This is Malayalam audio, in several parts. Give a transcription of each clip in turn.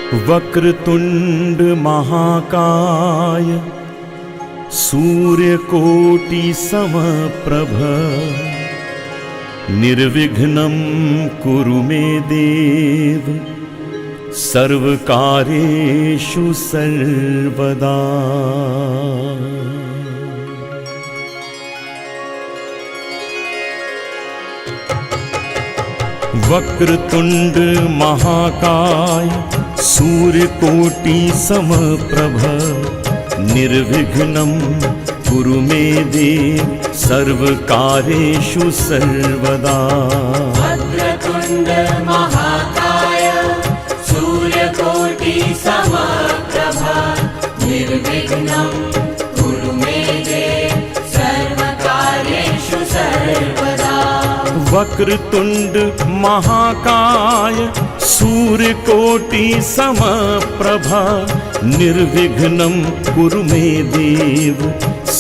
वक्रतुंड महाकाय सूर्यकोटि समप्रभ निर्विघ्नं कुरु मे देव सर्वकार्येषु सर्वदा। वक्रतुंड महाकाय सूर्यकोटि समप्रभ निर्विघ्नं कुरु मे देव सर्वकार्येषु सर्वदा। वक्रतुंड महाकाय सूर्यकोटि समप्रभ निर्विघ्नं कुरु मे देव सर्वकार्येषु सर्वदा। वक्रतुंड महाकाय सूर्यकोटि समप्रभा निर्विघ्नं कुरु मे देव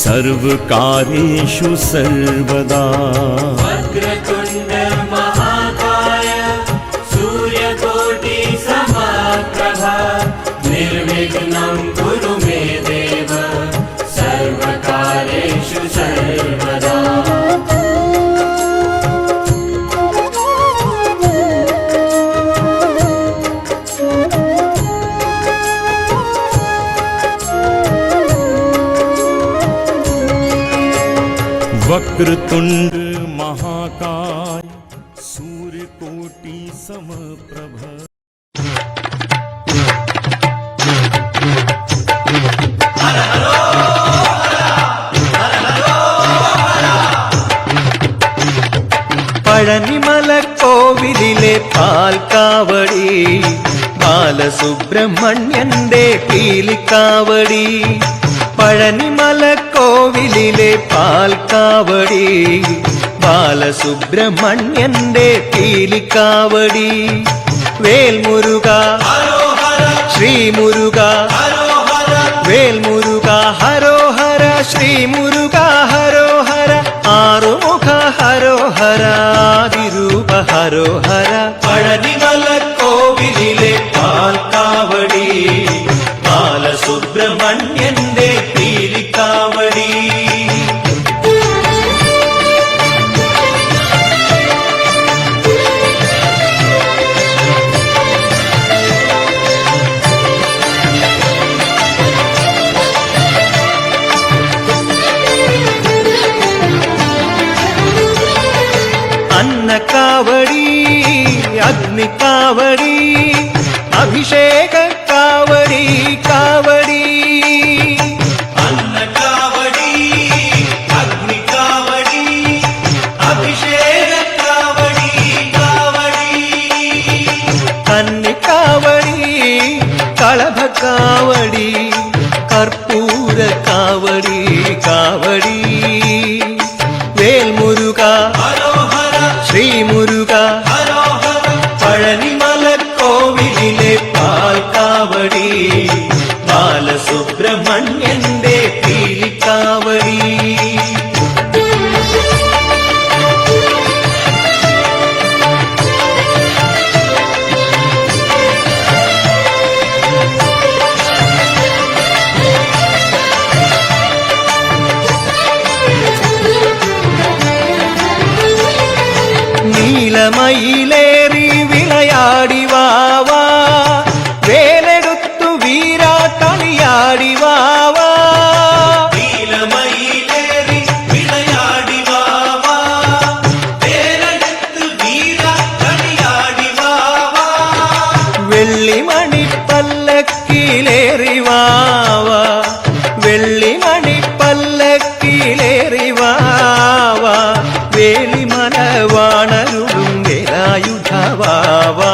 सर्वकार्येषु सर्वदा। वक्रतुंड महाकाय सूर्यकोटि समप्रभा निर्विघ्नं कुरु मे देव सर्वकार्येषु सर्वदा। वक्रतुंड महाकाय सूर्यकोटि समप्रभ। പഴനിമല കോവിലിലെ പാൽക്കാവടി ബാലസുബ്രഹ്മണ്യന്റെ പീലിക്കാവടി. പഴനിമല കോവിലിലെ പാൽക്കാവടി ബാലസുബ്രഹ്മണ്യന്റെ പീലിക്കാവടി. വേൽമുരുക ശ്രീമുരുക വേൽമുരുക ഹരോഹര ശ്രീമുരുക ഹരോഹര ആറുമുഖ ഹരോഹര ആദിരൂപ ഹരോഹര. പഴനിമല കോവിലിലെ പാൽക്കാവടി ബാലസുബ്രഹ്മണ്യന്റെ പീലിക്കാവടി. അന്നക്കാവടി അഗ്നിക്കാവടി അഭിഷേക കാവടി കാവടി. അന്നക്കാവടി അഗ്നിക്കാവടി അഭിഷേക കാവടി കാവടി. കന്നിക്കാവടി കളഭക്കാവടി കർപ്പൂര കാവടി കാവടി. വേൽമുരുക ശ്രീമുരുക പഴനിമല കോവിലിലെ പാൽക്കാവടി ബാലസുബ്രഹ്മണ്യന്റെ പീലിക്കാവടി. നീലമയിലേറി വിളയാടി വാവാ വേലെടുത്തു വീരാട്ടണിയാടി വാവാ. നീലമയിലേറി വിളയാടി വാവാ വേലെടുത്തു വീരാട്ടണിയാടി വാവാ. വെള്ളിമണി പല്ലക്കിലേറി വാവാ വെള്ളിമണി പല്ലക്കിലേറി വാവാ. വേലിമല വാണരുളും വേലായുധവാവാ.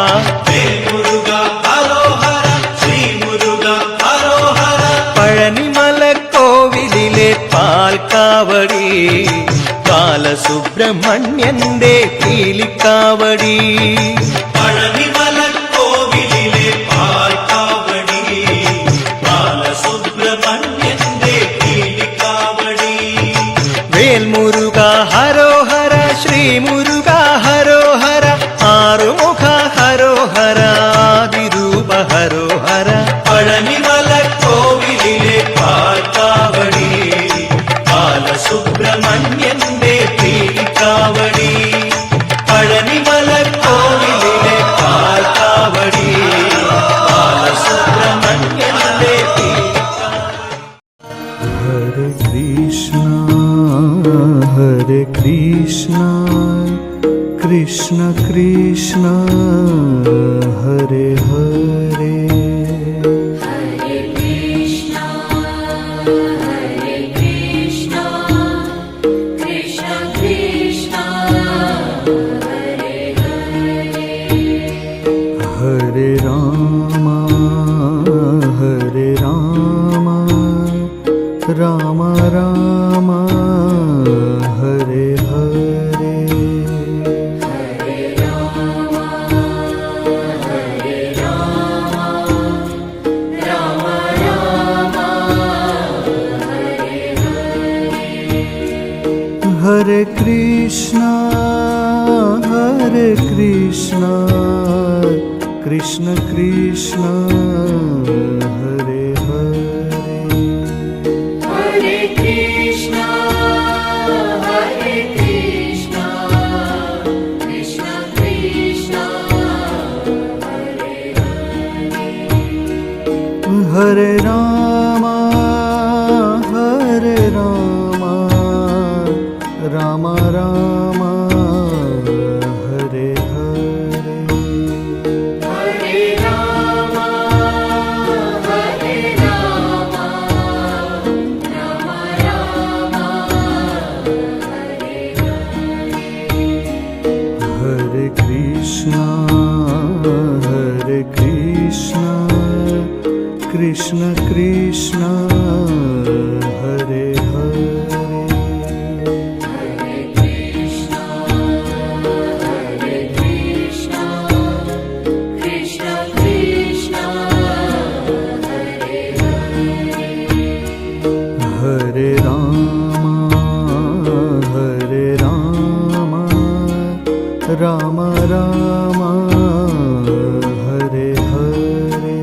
Vel Muruga ഹരോഹര Sree Muruka ഹരോഹര. Palanimala കോവിലിലെ പാൽക്കാവടി ബാലസുബ്രഹ്മണ്യന്റെ പീലിക്കാവടി. Palanimala കോവിലിലെ പാൽക്കാവടി ബാലസുബ്രഹ്മണ്യന്റെ പീലിക്കാവടി. Vel Muruga ഹരോഹര Sree Muruka ഹരോഹര Arumukha ഹരോഹര ആദിരൂപ ഹരോഹര. പഴനിമലക്കോവിലിലെ പാൽക്കാവടി ബാലസുബ്രഹ്മണ്യന്റെ Hare Krishna, Krishna Krishna, Hare Hare. Hare Krishna, Krishna Krishna, Hare Hare. Hare Rama, Rama Rama, Hare Hare. Hare Rama, Rama Rama, Hare Hare. Hare Krishna, Krishna Krishna, Hare Hare. Hare Krishna, Krishna Krishna, Hare Hare. Hare Rama, Rama Rama, Hare Hare. Hare Rama, Rama Rama, Hare Hare. Hare Krishna, Krishna Krishna, Hare Hare. Hare Krishna, Krishna Krishna, Hare Hare. Hare Rama, Rama Rama, Hare Hare.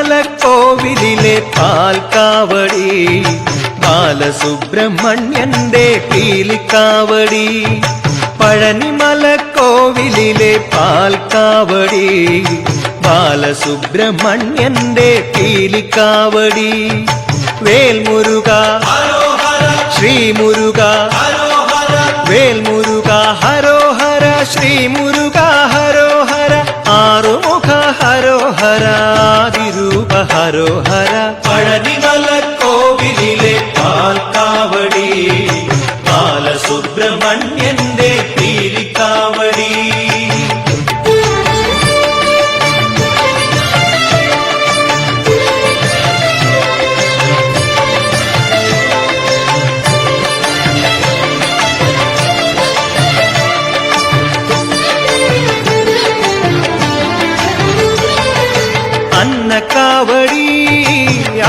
പഴനിമലക്കോവിലിലെ പാൽക്കാവടി ബാലസുബ്രഹ്മണ്യന്റെ പീലിക്കാവടി. പഴനിമലക്കോവിലിലെ പാൽക്കാവടി ബാലസുബ്രഹ്മണ്യന്റെ പീലിക്കാവടി. Vel Muruga Sree Muruka, Vel Muruga ഹരോഹര, Sree Muruka ഹരോഹര, Arumukha ഹരോഹര, ആദിരൂപ ഹരോഹര. പഴനിമലക്കോവിലിലെ പാൽക്കാവടി ബാലസുബ്രഹ്മണ്യന്റെ പീലിക്കാവടി. അന്നക്കാവടി,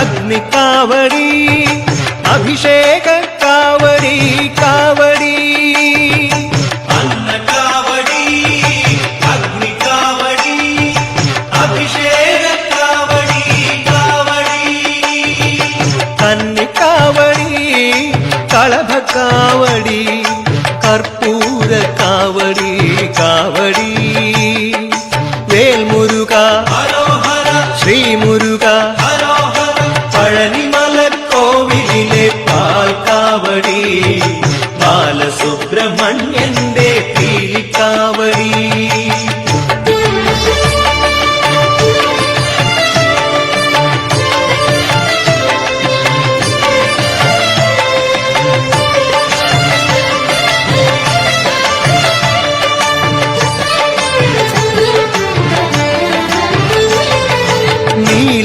അഗ്നിക്കാവടി, അഭിഷേക കാവടി കാവടി. അന്നക്കാവടി, അഗ്നിക്കാവടി, അഭിഷേക കാവടി കാവടി. കന്നിക്കാവടി, കളഭക്കാവടി, കർപ്പൂര കാവടി കാവടി. വേൽമുരുക ശ്രീമുരുക പഴനിമലക്കോവിലിലെ പാൽക്കാവടി ബാലസുബ്രഹ്മണ്യന്റെ പീലിക്കാവടി.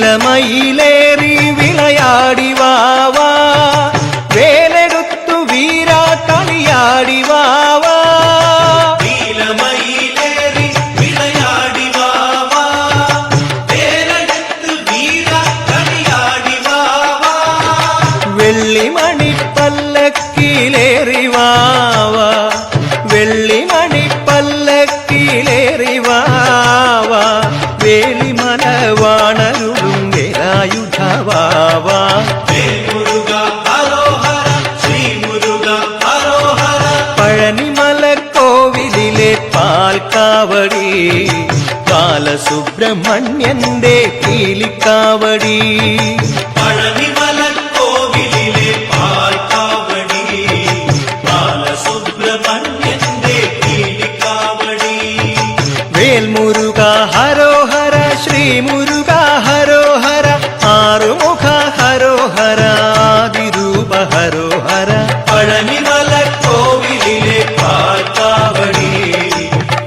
നീലമയിലേറി വിളയാടി വാവാ വേലെടുത്തു വീരാ കളിയാടി വാവാ നീലമയിലേറി വിളയാടി വാവാ വേലെടുത്തു വീരാ കളിയാടി വാവാ വെള്ളിമണിപ്പല്ലക്കിലേറി വാവാ വെള്ളിമണിപ്പല്ലക്കിലേറി വാവാ വേളിമലവാണരുളും വേലായുധവാവാ മുരുക ഹരോഹര ശ്രീ മുരുക ഹരോഹര പഴനിമല കോവിലിലെ പാൽക്കാവടി ബാലസുബ്രഹ്മണ്യന്റെ കീലിക്കാവടി പഴനിമല കോവിലിലെ പാൽക്കാവടി ബാലസുബ്രഹ്മണ്യന്റെ കീലിക്കാവടി വേൽമുരുക ഹരോഹര ശ്രീ മുരുക ഹരോഹര ആറുമുഖ ഹരോഹര ആദിരൂപ ഹരോഹര പഴനിമല കോവിലിലെ പാൽക്കാവടി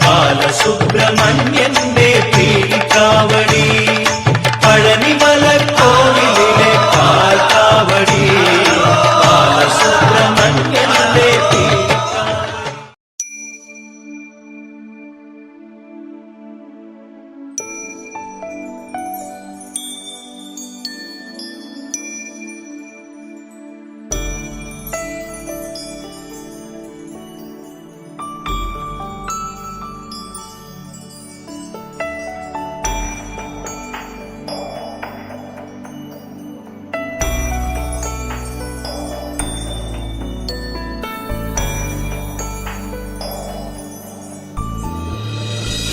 ബാലസുബ്രഹ്മണ്യന്റെ കീലിക്കാവടി പഴനിമല കോവിലിലെ പാൽക്കാവടി ബാലസുബ്രഹ്മണ്യന്റെ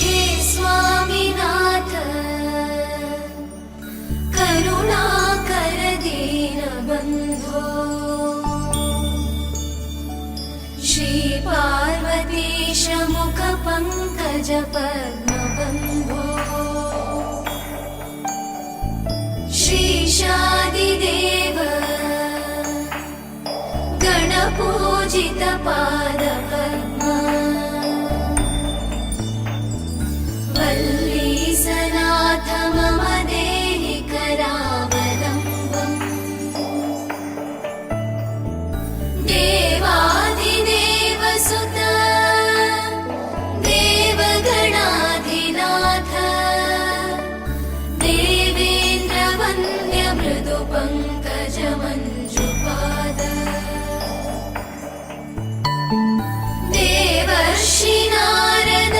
हे स्वामीनाथ करुणाकर दीनबन्धो श्री पार्वतीश मुख पंकज पद्मबन्धो श्रीशादिदेव गणपूजित पादपद्मा वल्लीसनाथ मम देहि करावलम्बम् देवादिदेव सुत देवगणाधिनाथ देवेन्द्र वन्द्य मृदु पङ्कज मञ्जुपाद देवर्षि नारद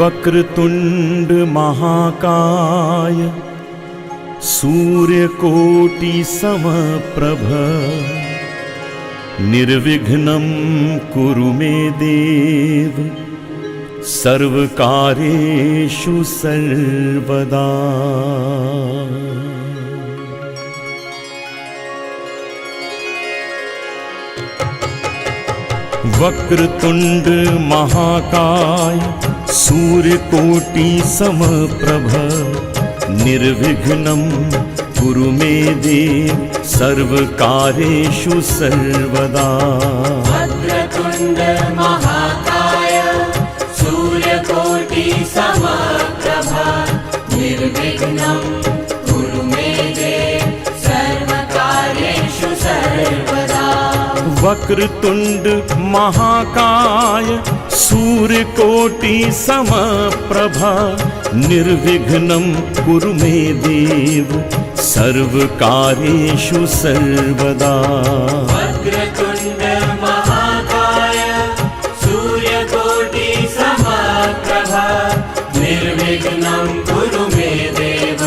वक्रतुंड महाकाय सूर्यकोटि समप्रभ निर्विघ्नं कुरु मे देव सर्वकार्येषु सर्वदा। वक्रतुंड महाकाय सूर्यकोटि समप्रभ निर्विघ्नं कुरु मे देव सर्वकार्येषु सर्वदा। वक्रतुण्ड महाकाय सूर्यकोटि समप्रभ निर्विघ्नं कुरु मे देव सर्वकार्येषु सर्वदा। वक्रतुंड महाकाय सूर्यकोटि समप्रभा निर्विघ्नं कुरु मे देव सर्वकार्येषु सर्वदा। वक्रतुण्ड महाकाय सूर्यकोटि समप्रभ निर्विघ्नं कुरु मे देव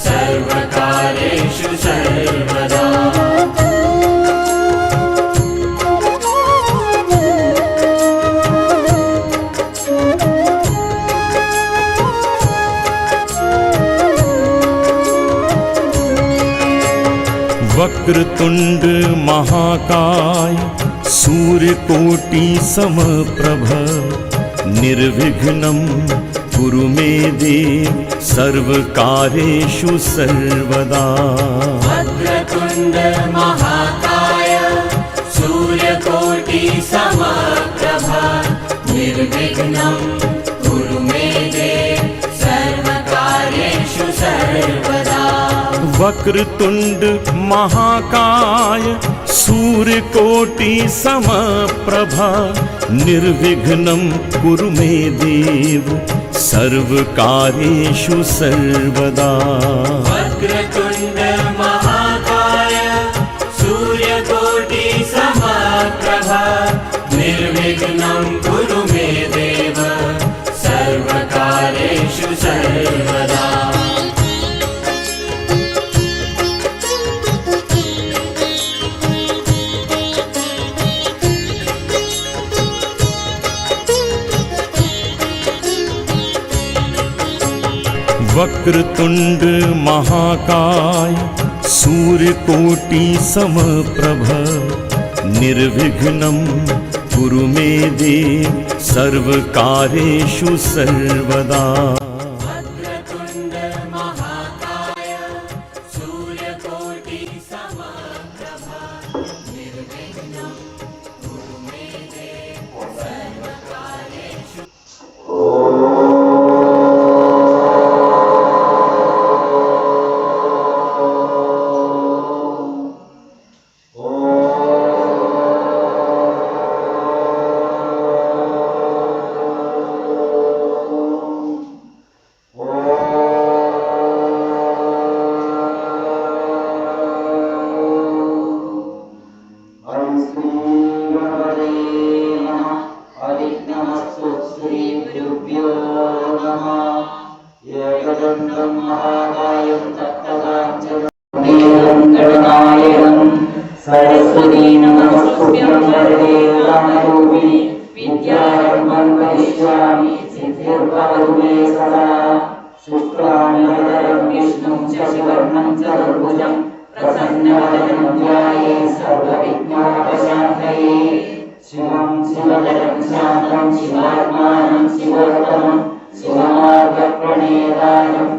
सर्वकार्येषु सर्वदा। वक्रतुंड महाकाय सूर्यकोटि समप्रभ निर्विघ्नं कुरु मे देव सर्वकार्येषु सर्वदा। वक्रतुण्ड महाकाय सूर्यकोटि समप्रभ निर्विघ्नं कुरु मे देव सर्वकार्येषु सर्वदा। वक्रतुंड महाकाय सूर्यकोटि समप्रभा निर्विघ्नं कुरु मे देव सर्वकार्येषु सर्वदा। वक्रतुण्ड महाकाय सूर्यकोटि समप्रभा निर्विघ्नं कुरु मे देव सर्वकार्येषु सर्वदा। वक्रतुंड महाकाय सूर्यकोटि समप्रभ निर्विघ्नं कुरु मे देव सर्वकार्येषु सर्वदा। वक्रतुण्ड महाकाय सूर्यकोटि समप्रभा निर्विघ्नं कुरु मे देव सर्वकार्येषु। सरस्वती नमस्तुभ्यं वरदे कामरूपिणि विद्यारम्भं करिष्यामि सिद्धिर्भवतु मे सदा। शुक्लाम्बरधरं विष्णुं शशिवर्णं चतुर्भुजं प्रसन्नवदनं ध्यायेत् सर्वविघ्नोपशान्तये। शिवं शिवधरं शान्तं शिवात्मानं शिवोत्तमं शिवमार्गप्रणेतारं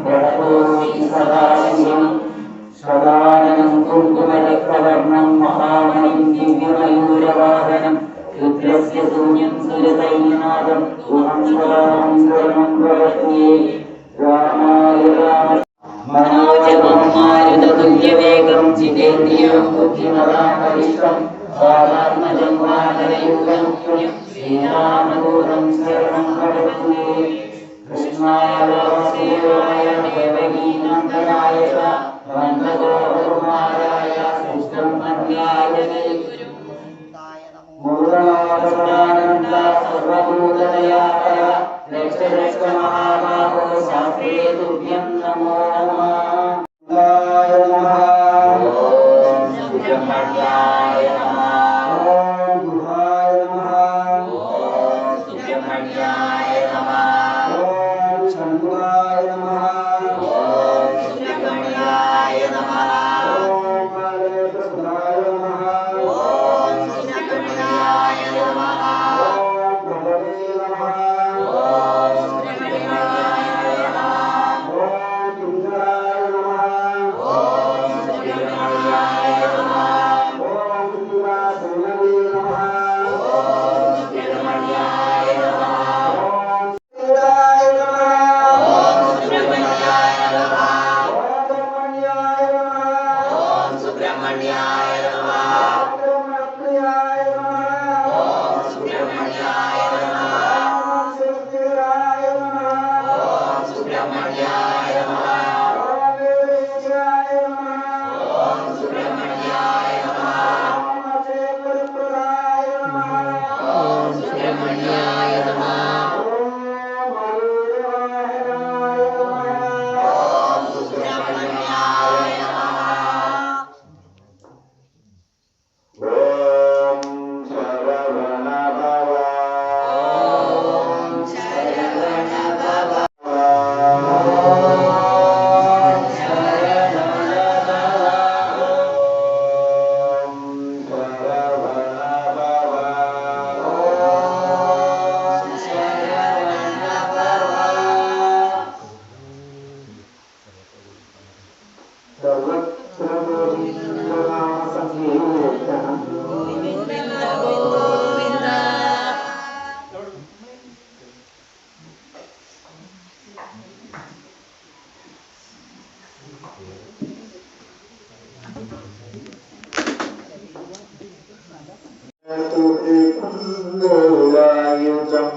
प्रणतोऽस्मि सदाशिवम्। सदाननं कुङ्कुमरक्तवर्णं महामणिं दिव्यमयूरवाहनं रुद्रस्य शून्यं सुरसैन्यनादं ऊहं सदाहं शरणं प्रपद्ये। रामाय राम मनोजवं मारुततुल्यवेगं जितेन्द्रियं बुद्धिमतां वरिष्ठं वातात्मजं वानरयूथं श्रीरामदूतं शरणं प्रपद्ये। कृष्णाय वासुदेवाय देवकीनन्दनाय च वन्दगोपकुमाराय कृष्णं वन्द्याय मूलमानन्द सर्वभूतदयापय रक्ष रक्ष महाबाहो शास्त्रे तुभ्यं नमो नमः। सुब्रह्मण्याय नमः। ॐ गुहाय नमः। ॐ सुब्रह्मण्याय नमः। ॐ शम्भुवाय नमः। ॐ सुब्रह्मण्याय नमः। ॐ पार्वतीसुताय नमः। ॐ सुब्रह्मण्याय नमः। ॐ प्रभवे नमः। ॐ सुब्रह्मण्याय नमः। ॐ पिङ्गलाय नमः। ॐ सुब्रह्मण्याय नमः। ॐ शिवासुरवे नमः। ॐ सुब्रह्मण्याय नमः। ॐ വേലായുധം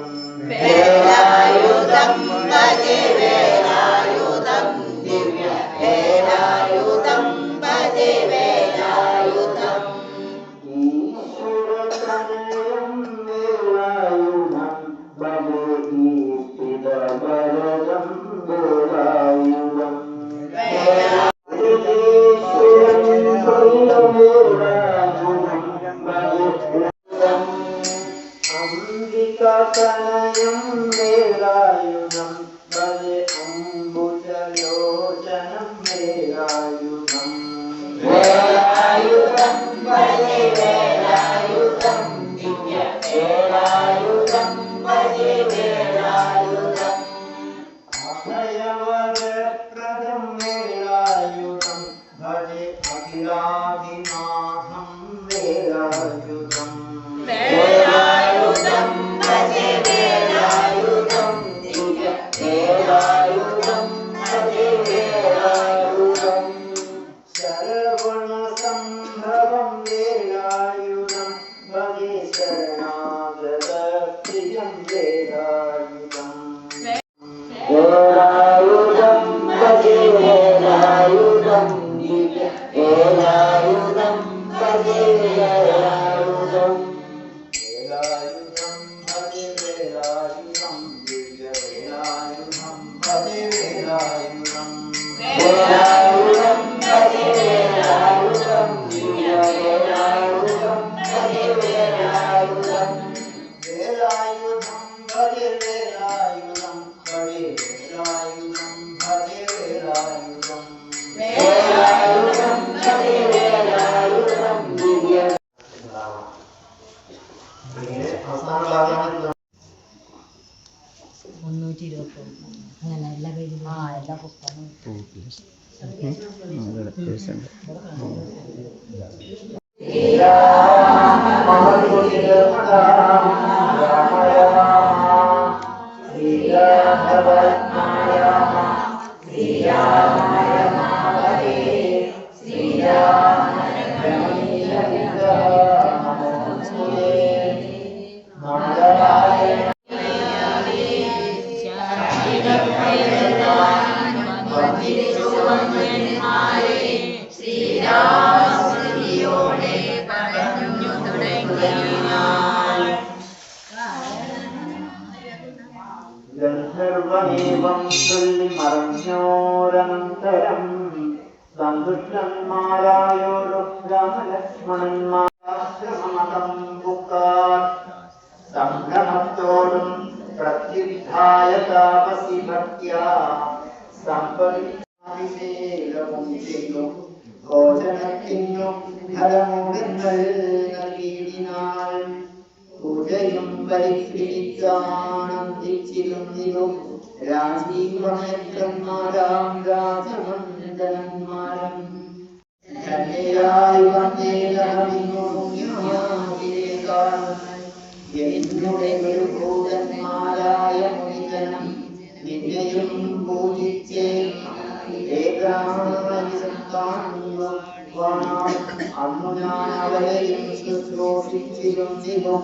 വേലായുധം ഭജേ വേലായുധം ദിവ്യ വേലായുധം ഭജേ വേലായുധം ഈശ്വരതനയം വേലായുധം ഭജേ ഈശ്വരവരദം വേലായുധം അംബികാതനയം വേലായുധം ഭജേ അംബുജലോചനം വേലായുധം വേലായുധം ഭജേ വേലായുധം ദിവ്യ വേലായുധം ഭജേ വേലായുധം അഭയവരപ്രദം വേലായുധം ഭജേ അഖിലാധിനാഥം വേലായുധം വേലായുധം ഭജേ വേലായുധം ദിവ്യ വേലായുധം ഭജേ വേലായുധം ശരവണസംഭവം വേലായുധം ഭജേ ശരണാഗതപ്രിയം വേലായുധം വേലായുധം ഭജേ വേലായുധം ദിവ്യ വേലായുധം ഭജേ വേലായുധം വേലായുധം ഭജേ വേലായുധം ദിവ്യ വേലായുധം ഭജേ വേലായുധം വേലായുധം ഭജേ വേലായുധം ദിവ്യ വേലായുധം ഭജേ വേലായുധം വേലായുധം ഭജേ വേലായുധം ഭജേ വേലായുധം ഭജേ വേലായുധം വേലായുധം ഭജേ വേലായുധം ദിവ്യ അവസാന ഭാഗമാണ് 320 അങ്ങനെ എല്ലാ പേരും എല്ലാ പുസ്തകവും ഗന്ധർവമേവം ചൊല്ലിമറഞ്ഞോരനന്തരം സന്തുഷ്ടന്മാരായോരു രാമലക്ഷ്മണന്മാരാശ്രമമതം പുക്കാർ സംഭ്രമത്തോടും പ്രത്യുദ്ധായ താപസി ഭക്ത്യാ സമ്പരിശേലവും ചെയ്തു ഭോജനത്തിനും ഫലമൂലങ്ങൾ നൽകിയിടിനാൾ പൂജയും പരിക്രിച്ചാനന്ദിച്ചിരുന്നിലും രാജീവമേത്രന്മാരാം രാജമണ്ഡലന്മാരും ധന്യരായി വന്നേരവിനോദ്യമാകിലേക്കാൾ എന്നുടെ ഗുരുഭൂതന്മാരായ മുനിജനം നിന്നെയും പൂജിച്ചേ അന്നു ഞാൻ അവരെയും ശുശ്രൂഷിച്ചിരുന്നിലും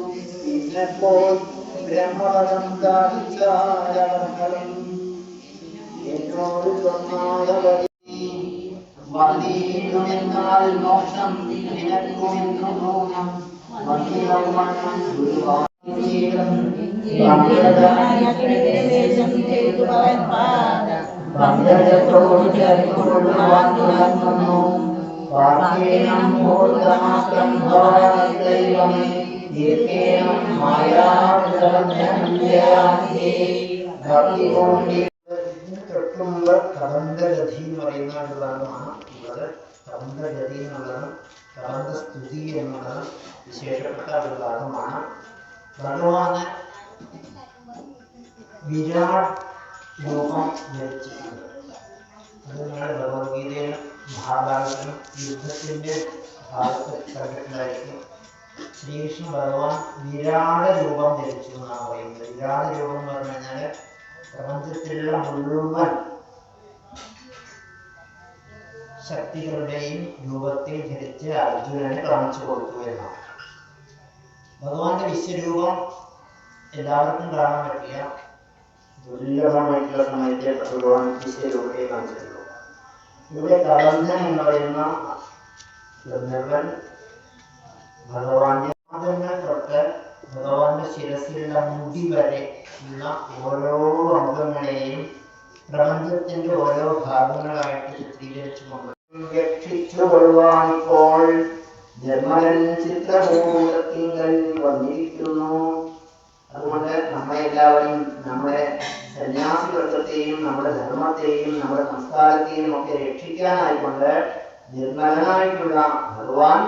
ഇന്നെപ്പോൾ ബ്രഹ്മപദം സ്ഥാപിച്ചാരവர்களுം എന്നോട് വന്നീരുമെന്നാൽ മോക്ഷം നിനക്കുമെന്നു തോന്നും വന്നിരവണ്ണം ഗുരുവായൂരം പങ്കജത്തോട് ചേർക്കൊള്ളുവാൻ തുടങ്ങുന്നു വാക്യേനം ഭൂതമാത്രം ഭവാനി ദൈവമേ ദീർഘേനം മായാവിതരഞ്ജയാന്യേ ഭക്തി കൊണ്ട് തൊട്ടുമുമ്പ് കബന്ധഗതി എന്ന് പറയുന്ന ഒരു ഭാഗമാണ് ഉള്ളത്. കബന്ധഗതി എന്നുള്ളത് കബന്ധസ്തുതി എന്നുള്ളത് വിശേഷപ്പെട്ട ഒരു ഭാഗമാണ്. ഭഗവാന് വിരാട് രൂപം ധരിച്ചിട്ടുണ്ട്. അതുകൊണ്ടാണ് ഭഗവത്ഗീതയിലും മഹാഭാരതത്തിലും യുദ്ധത്തിന്റെ ഭാഗത്ത് കണ്ടിട്ടുണ്ടായിരിക്കും. ശ്രീകൃഷ്ണ ഭഗവാൻ വിരാട് രൂപം ധരിച്ചു എന്നാണ് പറയുന്നത്. വിരാട് രൂപം എന്ന് പറഞ്ഞു കഴിഞ്ഞാൽ പ്രപഞ്ചത്തിലുള്ള മുഴുവൻ ശക്തികളുടെയും രൂപത്തിൽ ധരിച്ച് അർജുനനെ കാണിച്ചു കൊടുത്തു എന്നാണ്. ഭഗവാന്റെ വിശ്വരൂപം എല്ലാവർക്കും കാണാൻ പറ്റില്ല. ദുർലഭമായിട്ടുള്ള സമയത്തെ ഭഗവാൻ വിശ്വരൂപത്തെ കാണിച്ചിട്ടുള്ളൂ. ഇവിടെ കലന്ധൻ എന്ന് പറയുന്ന ഗന്ധർവൻ ഭഗവാന്റെ പാദങ്ങൾ തൊട്ട് ഭഗവാന്റെ ശിരസിലുള്ള മുടി വരെ ഉള്ള ഓരോ അംഗങ്ങളെയും പ്രപഞ്ചത്തിന്റെ ഓരോ ഭാഗങ്ങളായിട്ട് ചിത്രീകരിച്ചുകൊണ്ട് രക്ഷിച്ചുകൊള്ളുവാൻ ഇപ്പോൾ നിർമ്മലൻ ചിത്രഭൂതത്തിങ്കൽ വന്നിരിക്കുന്നു. അതുകൊണ്ട് നമ്മളെല്ലാവരെയും, നമ്മുടെ സന്യാസിവൃത്തത്തെയും നമ്മുടെ ധർമ്മത്തെയും നമ്മുടെ സംസ്കാരത്തെയും ഒക്കെ രക്ഷിക്കാനായിക്കൊണ്ട് നിർമ്മലനായിട്ടുള്ള ഭഗവാൻ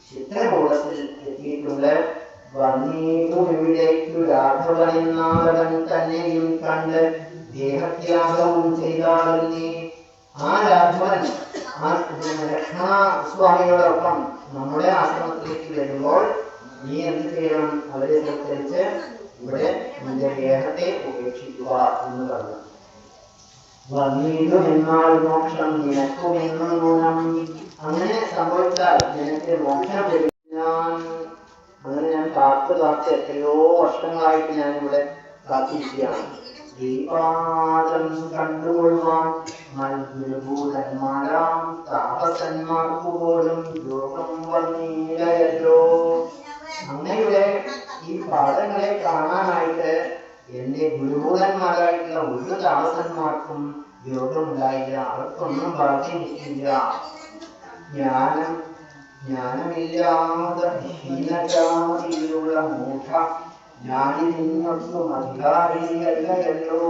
ചിത്രകൂടത്തിൽ എത്തിയിട്ടുണ്ട്. വന്നീടുമിവിടേക്കു രാഘവനെന്നാകവൻ തന്നെയും കണ്ട് ദേഹത്യാഗവും ചെയ്താളെ. ആ രാഘവൻ ആ ലക്ഷ്മണസ്വാമിയോടൊപ്പം നമ്മുടെ ആശ്രമത്തിലേക്ക് വരുമ്പോൾ നീ എന്ത് ചെയ്യണം? അവരെ സൽക്കരിച്ച് ഇവിടെ നിന്റെ ദേഹത്തെ ഉപേക്ഷിക്കുക എന്ന് പറഞ്ഞു. വന്നീടുമെന്നാൽ മോക്ഷം നിനക്കുമെന്നും ഗുണം. അങ്ങനെ സംഭവിച്ചാൽ നിനക്ക് മോക്ഷം ലഭിക്കാൻ. അങ്ങനെ ഞാൻ കാത്ത് എത്രയോ വർഷങ്ങളായിട്ട് ഞാൻ ഇവിടെ കാത്തിരിക്കുകയാണ്. ശ്രീപാദം കണ്ടുകൊള്ളുവാൻ മത്ഭൂതന്മാരാം താപസന്മാർക്കു പോലും യോഗം വന്നീലയല്ലോ. അങ്ങയുടെ ഈ പാദങ്ങളെ കാണാനായിട്ട് എന്റെ ഗുരുഭൂതന്മാരായിട്ടുള്ള ഒരു താമസന്മാർക്കും യോഗമുണ്ടായില്ല. അവർക്കൊന്നും ഭാഗ്യം കിട്ടിയില്ല. ജ്ഞാനമില്ലാതെ ഹീനജാതിയിലുള്ള മൂഢ ജ്ഞാനിനൊന്നും അധികാരിയല്ലല്ലോ.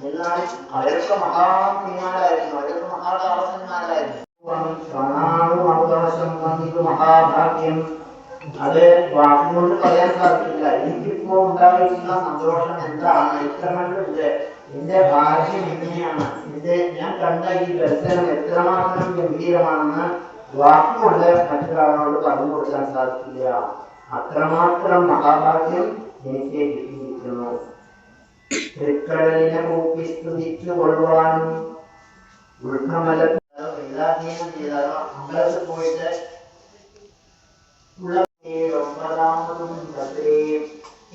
എന്നാൽ അവരൊക്കെ മഹാപുണ്യന്മാരായിരുന്നു, അവരൊക്കെ മഹാതാമസന്മാരായിരുന്നു. അവകാശം വന്നിട്ട് മഹാഭാഗ്യം. അത് വാക്കുകൊണ്ട് പറയാൻ സാധിക്കില്ല. എനിക്കിപ്പോ ഉണ്ടായിരിക്കുന്ന സന്തോഷം എന്താണ്? എത്ര കണ്ടുണ്ട് എന്റെ ഭാഗ്യം എങ്ങനെയാണ്, എന്റെ ഞാൻ കണ്ട ഈ ദർശനം എത്രമാത്രം ഗംഭീരമാണെന്ന് വാക്കുകൊണ്ട് മറ്റൊരാളോട് പറഞ്ഞു കൊടുക്കാൻ സാധിക്കില്ല. അത്രമാത്രം മഹാഭാഗ്യം എനിക്ക് കിട്ടിയിരിക്കുന്നു. തൃക്കടലിനെ കൂപ്പി സ്തുതിച്ചു കൊള്ളുവാനും ഉൾക്കമലോ വേദാധ്യയനം ചെയ്താലോ അമ്പലത്തിൽ പോയിട്ട്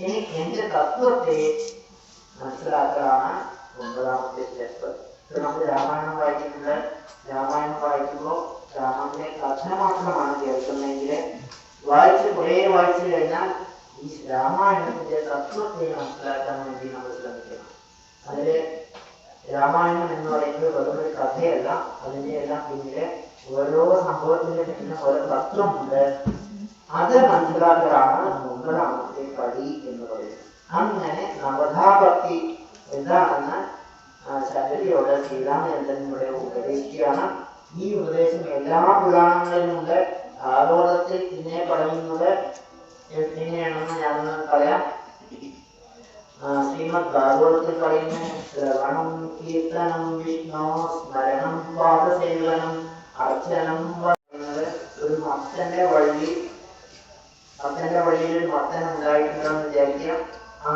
ഇനി എന്റെ തത്വത്തെ മനസ്സിലാക്കലാണ് 9ാമത്തെ സ്റ്റെപ്പ്. നമ്മൾ രാമായണം വായിക്കുമ്പോൾ രാമന്റെ കഥ മാത്രമാണ് കേൾക്കുന്നതെങ്കിൽ വായിച്ചു കഴിഞ്ഞാൽ ഈ രാമായണത്തിന്റെ തത്വത്തെ മനസ്സിലാക്കാൻ വേണ്ടി നമ്മൾ ശ്രമിക്കണം. അതില് രാമായണം എന്ന് പറയുന്നത് വെറും ഒരു കഥയല്ല, അതിന്റെ എല്ലാം പിന്നില് ഓരോ സംഭവത്തിന്റെ പിന്നിൽ ഓരോ തത്വമുണ്ട്. അത് മനസ്സിലാക്കലാണ് 9ാമത്തെ പടി എന്ന് പറയുന്നത്. അങ്ങനെ നവധാഭക്തി എന്താണെന്ന് ശബരിയോട് ശ്രീരാമചന്ദ്രനിലൂടെ ഉപദേശിക്കുകയാണ്. ഈ ഉപദേശം എല്ലാ പുരാണങ്ങളിലുമുണ്ട്. ഭാഗവതത്തിൽ ഇതിനെ പറയുന്നത് എങ്ങനെയാണെന്ന് ഞാനൊന്ന് പറയാം. ശ്രീമദ് ഭാഗവതത്തിൽ പറയുന്നു: ശ്രവണം കീർത്തനം വിഷ്ണു സ്മരണം പാദസേവനം അർച്ചനം. പറയുന്നത് ഒരു മത്തന്റെ വഴിയിൽ ഒരു മത്തൻ ഉണ്ടായിട്ടുണ്ടെന്ന് വിചാരിക്കാം. ആ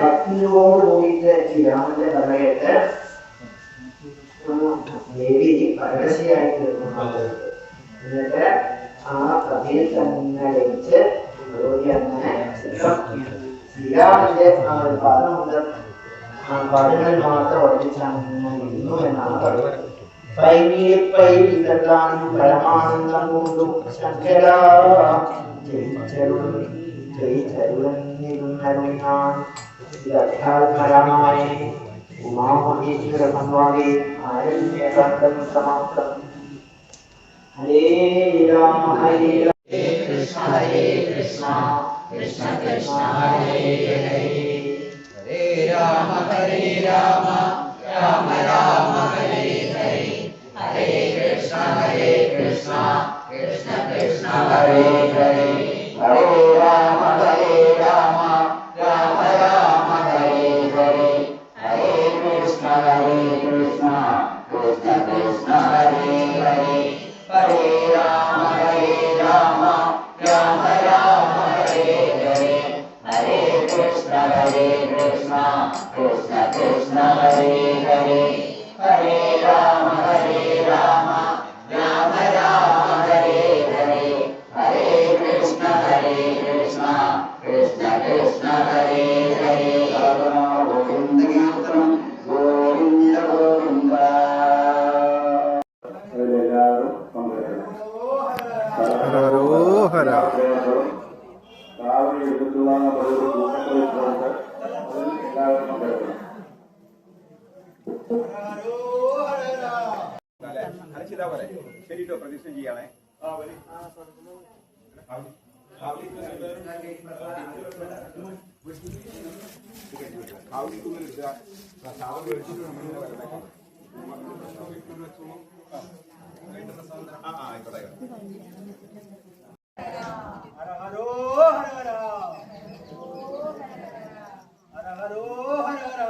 ഭക്തിയോട് കൂടിയിട്ട് ശ്രീരാമന്റെ കഥയായിട്ട് ദേവി പരവശയായിട്ട് തീർക്കുന്നത്. എന്നിട്ട് ആ കഥയിൽ തന്നെ ലയിച്ച് ഭഗവതി അങ്ങനെ ശ്രീരാമന്റെ പദമുണ്ട്. ആ പദങ്ങളിൽ മാത്രം വർദ്ധിച്ചു എന്നാണ് പറയുന്നത്. പൈതൃകാനും പരമാനന്ദം കൊണ്ടും ശങ്കരാത്മരാമായ ഉമാമഹേശ്വര സംവാദേ ആരണ്യകാണ്ഡം സമാപ്തം. ഹരേ രാമ ഹരേ കൃഷ്ണ ഹരേ കൃഷ്ണ കൃഷ്ണ കൃഷ്ണ ഹരേ ഹരേ. ഹരേ രാമ രാമ രാമ ഹരേ ഹരേ. ഹരേ കൃഷ്ണ കൃഷ്ണ കൃഷ്ണ ഹരേ ഹരേ. ഹരേ രാമ രാമ രാമ ഹരേ ഹരേ. ഹരേ കൃഷ്ണ കൃഷ്ണ കൃഷ്ണ ഹരേ ഹരേ. ഹരേ രാമ രാമ രാമ ഹരേ ഹരേ. ഹരേ കൃഷ്ണ കൃഷ്ണ കൃഷ്ണ ഹരേ ഹരേ. ഹരേ രാമ രാമ രാമ ഹരേ കൃഷ്ണ കൃഷ്ണ ഹരേ ഹരേ ഗോവിന്ദ കീർത്തനം ഗോവിന്ദ ഗോവിന്ദ. എല്ലാവരും പങ്കെടുക്കണം. ഹരോഹര രാവിലെ എടുത്തുള്ള കൂട്ടത്തിലുണ്ട് അതിൽ എല്ലാവരും പങ്കെടുക്കണം. ശരിട്ടോ പ്രതിഷ്ഠ ചെയ്യണേ. ആയിക്കോട്ടെ. ഹര ഹരോ ഹര ഹര ഹര ഹരോ ഹര ഹര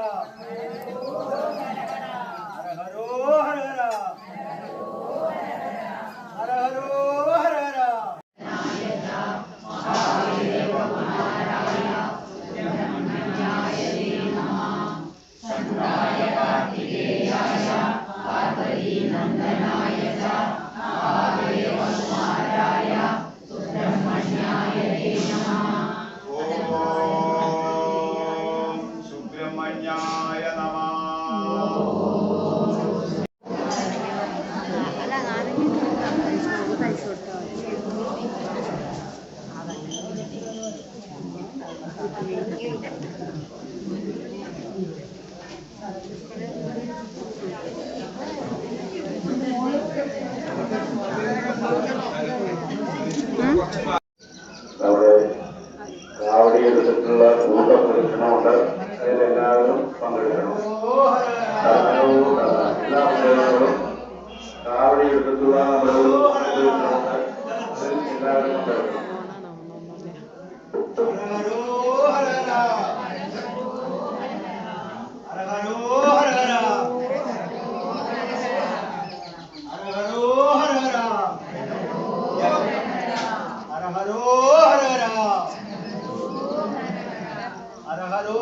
ഹര ഹരോ ഹര ഹര ഹര ഹരോ ഹര ഹര. സുബ്രഹ്മണ്യായ നമഃ. നമ്മുടെ കാവടിയെടുത്തിട്ടുള്ള കൂട്ടപ്രദക്ഷിണമുണ്ട്. അതിലെല്ലാവരും പങ്കെടുക്കണം. എല്ലാ കുട്ടികളും കാവടിയെടുത്തിട്ടുള്ള നമ്മുടെ പ്രദക്ഷിണമുണ്ട്. അതിൽ എല്ലാവരും പങ്കെടുക്കണം. ഹര ഹരോ ഹര ഹര ഹര ഹരോ ഹര ഹര ഹര ഹരോ ഹര ഹര ഹര ഹരോ ഹര ഹര ഹര ഹരോ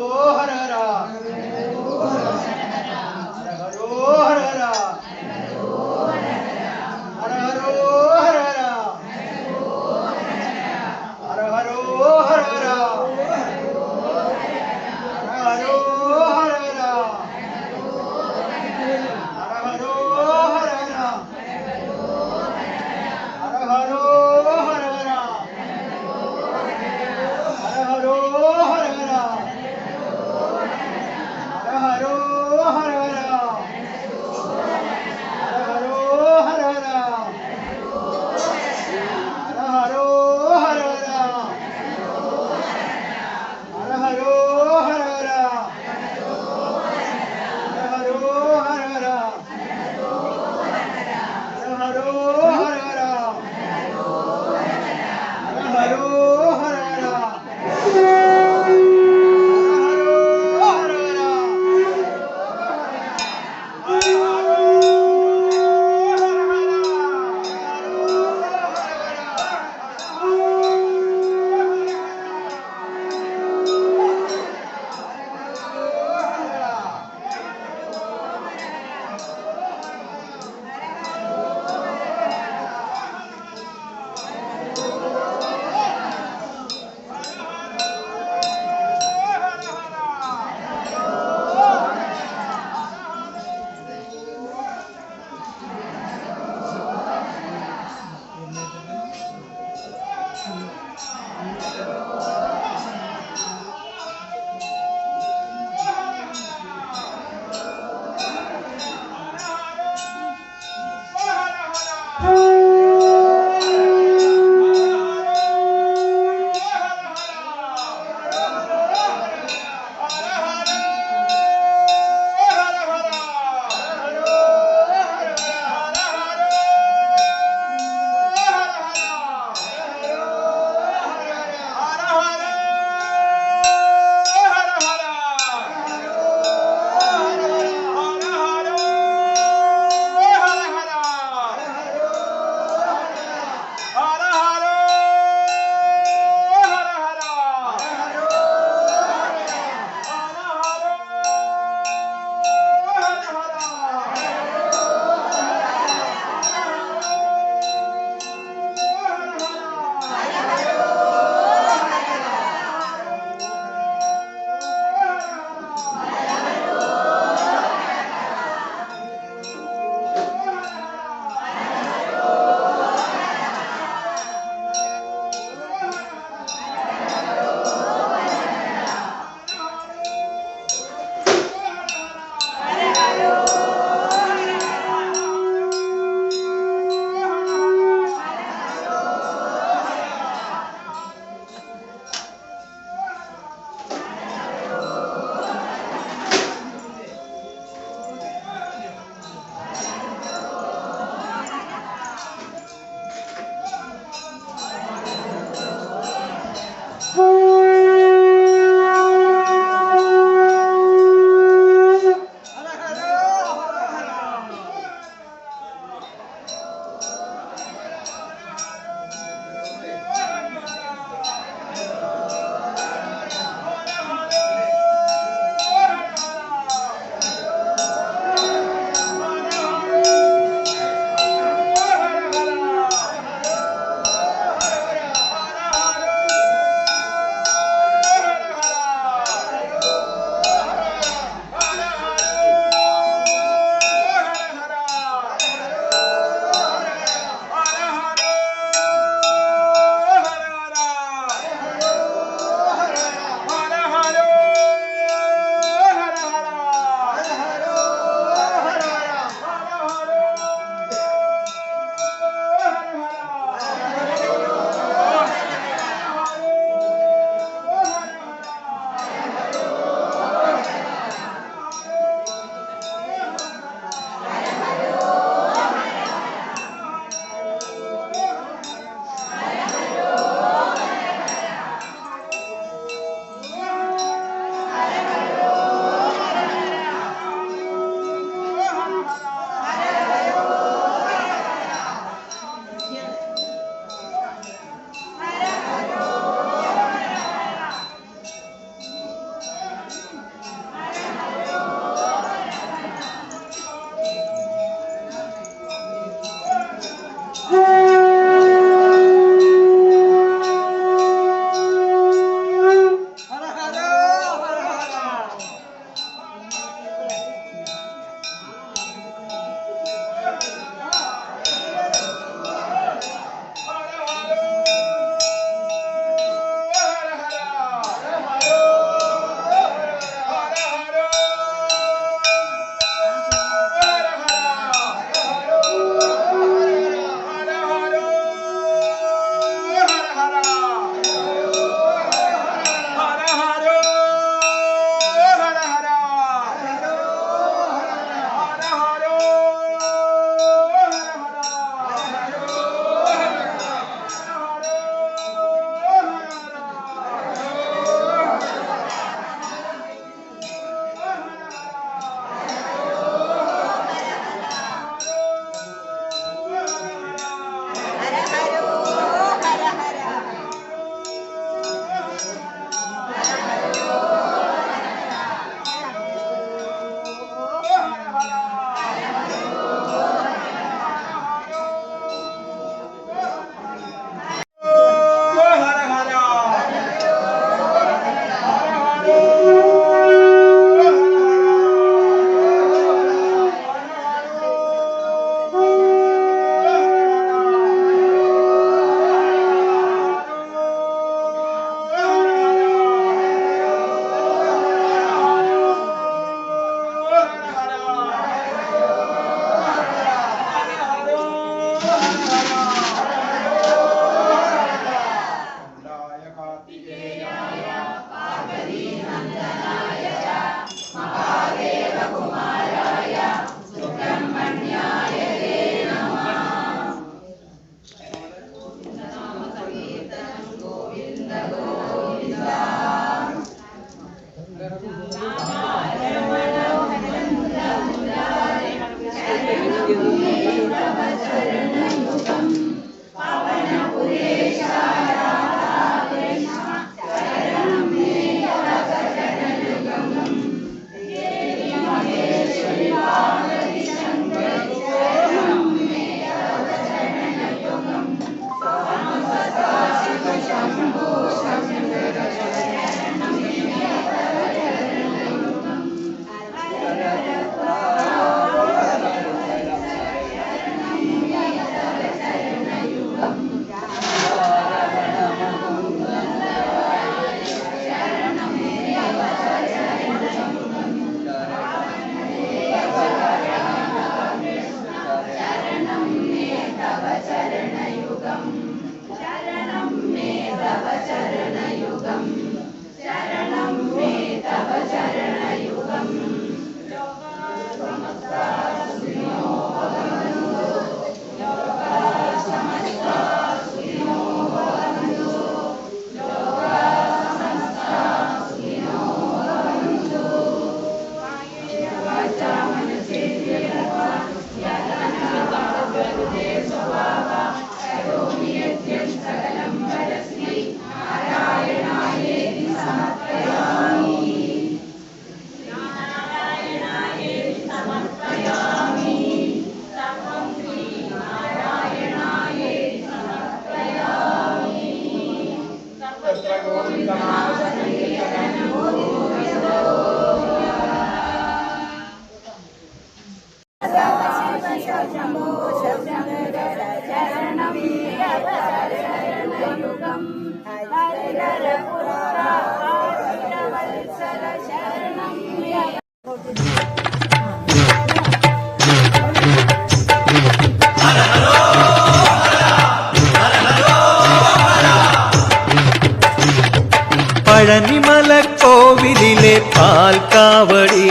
പഴനിമല കോവിലിലെ പാൽക്കാവടി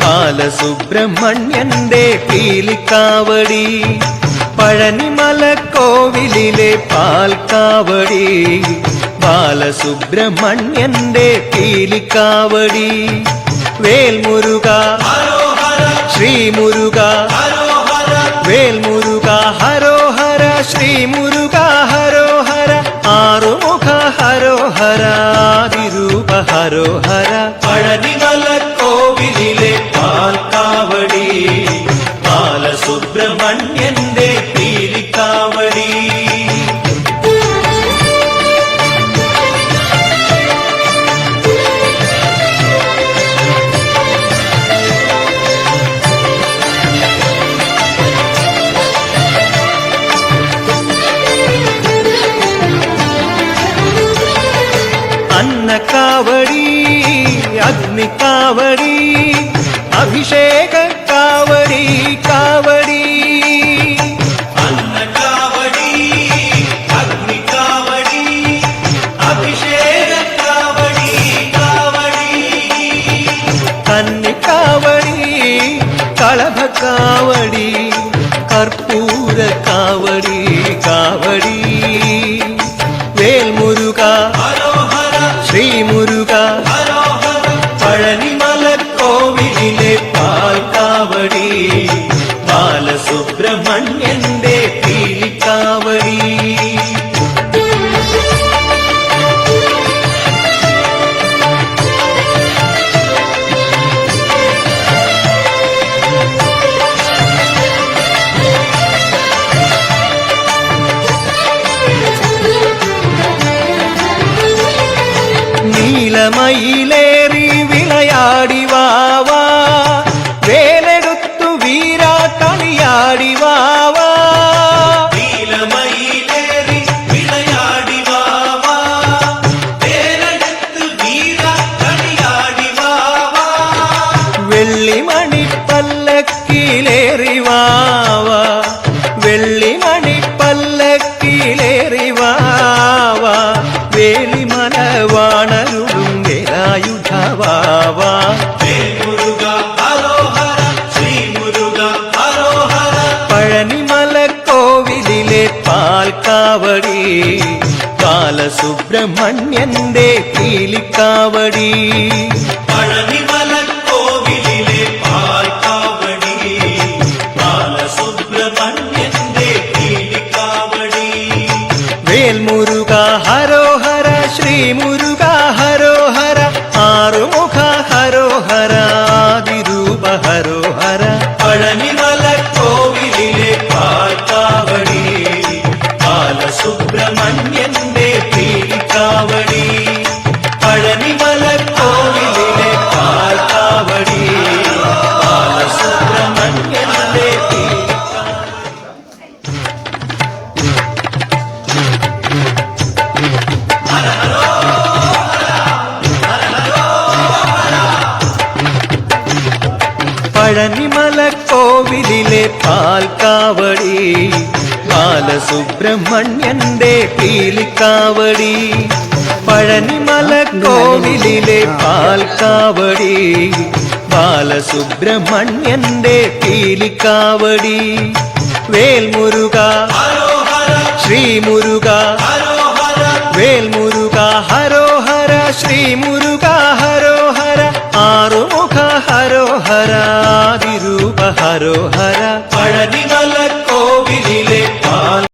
ബാലസുബ്രഹ്മണ്യന്റെ പീലിക്കാവടി. പഴനിമല കോവിലിലെ പാൽക്കാവടി ബാലസുബ്രഹ്മണ്യന്റെ പീലിക്കാവടി. വേൽമുരുക ശ്രീമുരുക വേൽമുരുക ഹരോഹര ശ്രീമുരുക ഹരോഹര. ആറുമുഖ ഹരോഹര ആദിരൂപ ഹരോഹര. പഴനിമല കോവിലിലെ പാൽക്കാവടി ബാലസുബ്രഹ്മണ്യന്റെ പീലിക്കാവടി. അന്നക്കാവടി അഗ്നിക്കാവടി അഭിഷേക കാവടി കാവടി. അന്നക്കാവടി അഗ്നിക്കാവടി അഭിഷേക കാവടി കാവടി. കന്നിക്കാവടി കളഭക്കാവടി കർപ്പൂര കാവടി കാവടി. വേൽമുരുക ശ്രീമുരുക പഴനിമല കോവിലിലെ പാൽക്കാവടി ബാലസുബ്രഹ്മണ്യന്റെ പീലിക്കാവടി. നീലമയിലേറി വിളയാടി വാവാ വേലെടുത്തു വീരാ കളിയാടി വാവാ. നീലമയിലേറി വിളയാടി വാവാ വേലെടുത്തു വീരാ കളിയാടി വാവാ. വെള്ളിമണിപ്പല്ലക്കിലേറി വാവാ വെള്ളിമണിപ്പല്ലക്കിലേറി വാവാ. വേലിമല വാണരുളും വേലായുധവാവാ. വേൽമുരുക ഹരോഹര ശ്രീമുരുക ഹരോഹര. പഴനിമല കോവിലിലെ പാൽക്കാവടി ബാലസുബ്രഹ്മണ്യന്റെ പീലിക്കാവടി. പഴനിമല കോവിലിലെ പാൽക്കാവടി ബാലസുബ്രഹ്മണ്യന്റെ പീലിക്കാവടി. വേൽമുരുക ഹരോഹര ശ്രീമുരുക ഹരോഹര. ആറുമുഖ ഹരോഹര ആദിരൂപ ഹരോഹര. പഴനിമല കോവിലിലെ പാൽക്കാവടി ബാലസുബ്രഹ്മണ്യന്റെ പീലിക്കാവടി. പഴനിമല കോവിലിലെ പാൽക്കാവടി ബാലസുബ്രഹ്മണ്യന്റെ പഴനിമല കോവിലിലെ പാൽക്കാവടി ബാലസുബ്രഹ്മണ്യന്റെ പീലിക്കാവടി. പഴനിമല കോവിലിലെ പാൽക്കാവടി ബാലസുബ്രഹ്മണ്യന്റെ പീലിക്കാവടി. വേൽമുരുക ശ്രീമുരുക വേൽമുരുക ഹരോഹര ശ്രീമുരുക ഹരോഹര. ആറുമുഖ ഹരോഹര ആദിരൂപ ഹരോഹര. പഴനിമല